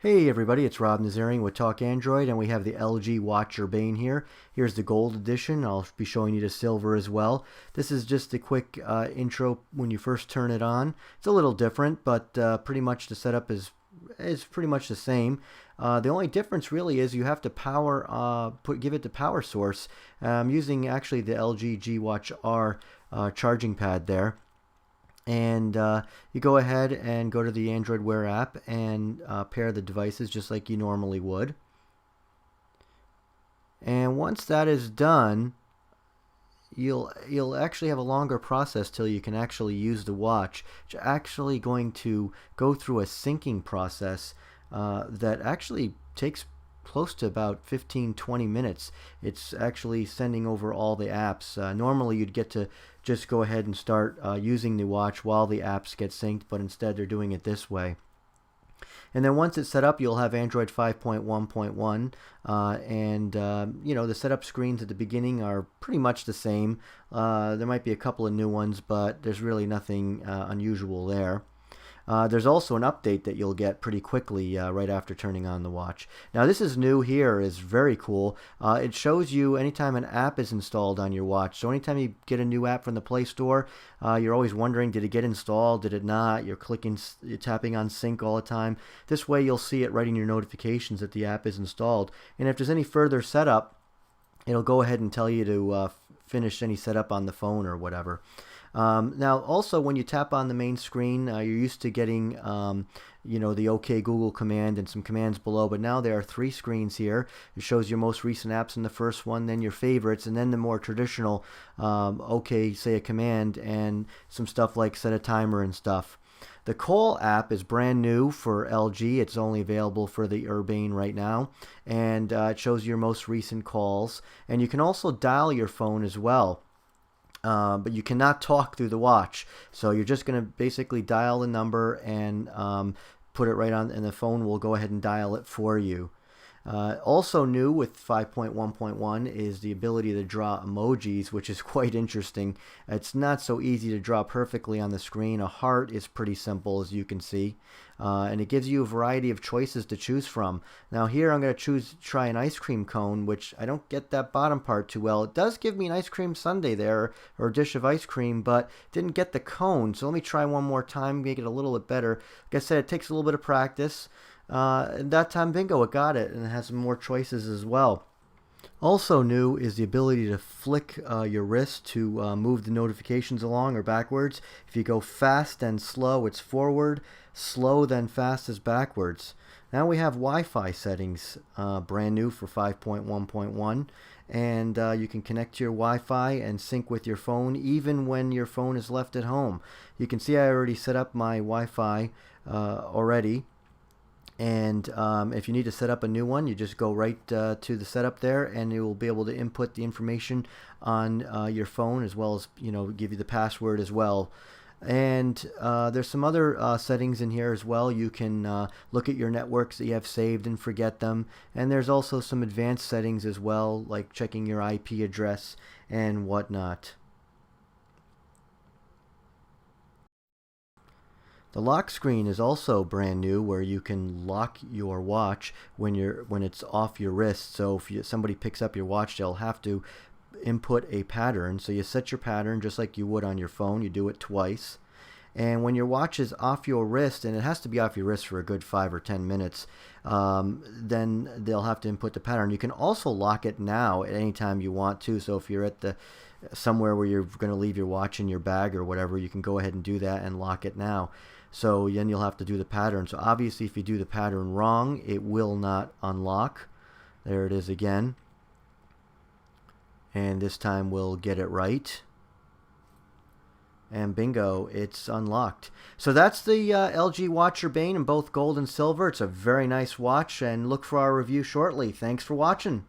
Hey everybody, it's Rob Nazarian with Talk Android, and we have the LG Watch Urbane here. Here's the gold edition. I'll be showing you the silver as well. This is just a quick intro when you first turn it on. It's a little different, but pretty much the setup is pretty much the same. The only difference really is you have to give it the power source. I'm using actually the LG G Watch R charging pad there. And you go ahead and go to the Android Wear app and pair the devices just like you normally would. And once that is done, you'll actually have a longer process till you can actually use the watch. It's actually going to go through a syncing process that actually takes close to about 15-20 minutes. It's actually sending over all the apps. Normally you'd get to just go ahead and start using the watch while the apps get synced, but instead they're doing it this way. And then once it's set up, you'll have Android 5.1.1, and you know, the setup screens at the beginning are pretty much the same. There might be a couple of new ones, but there's really nothing unusual there. There's also an update that you'll get pretty quickly right after turning on the watch. Now this is new here, is very cool. It shows you anytime an app is installed on your watch. So anytime you get a new app from the Play Store, you're always wondering, did it get installed, did it not? You're tapping on sync all the time. This way you'll see it right in your notifications that the app is installed. And if there's any further setup, it'll go ahead and tell you to finish any setup on the phone or whatever. Now also when you tap on the main screen, you're used to getting you know, the OK Google command and some commands below, but now there are 3 screens here. It shows your most recent apps in the first one, then your favorites, and then the more traditional OK, say a command, and some stuff like set a timer and stuff. The Call app is brand new for LG. It's only available for the Urbane right now, and it shows your most recent calls, and you can also dial your phone as well. But you cannot talk through the watch, so you're just going to basically dial the number and put it right on, and the phone will go ahead and dial it for you. Also new with 5.1.1 is the ability to draw emojis, which is quite interesting. It's not so easy to draw perfectly on the screen. A heart is pretty simple, as you can see, and it gives you a variety of choices to choose from. Now here I'm going to try an ice cream cone, which I don't get that bottom part too well. It does give me an ice cream sundae there, or a dish of ice cream, but didn't get the cone. So let me try one more time, make it a little bit better. Like I said, it takes a little bit of practice. That time, bingo, it got it, and it has some more choices as well. Also new is the ability to flick your wrist to move the notifications along or backwards. If you go fast and slow, it's forward. Slow then fast is backwards. Now we have Wi-Fi settings, brand new for 5.1.1, and you can connect to your Wi-Fi and sync with your phone even when your phone is left at home. You can see I already set up my Wi-Fi already. And if you need to set up a new one, you just go right to the setup there, and you will be able to input the information on your phone, as well as, you know, give you the password as well. And there's some other settings in here as well. You can look at your networks that you have saved and forget them. And there's also some advanced settings as well, like checking your IP address and whatnot. The lock screen is also brand new, where you can lock your watch when it's off your wrist. So if somebody picks up your watch, they'll have to input a pattern. So you set your pattern just like you would on your phone. You do it twice. And when your watch is off your wrist, and it has to be off your wrist for a good 5 or 10 minutes, then they'll have to input the pattern. You can also lock it now at any time you want to. So if you're at somewhere where you're going to leave your watch in your bag or whatever, you can go ahead and do that and lock it now. So then you'll have to do the pattern. So obviously if you do the pattern wrong, it will not unlock. There it is again. And this time we'll get it right. And bingo, it's unlocked. So that's the LG Watch Urbane in both gold and silver. It's a very nice watch, and look for our review shortly. Thanks for watching.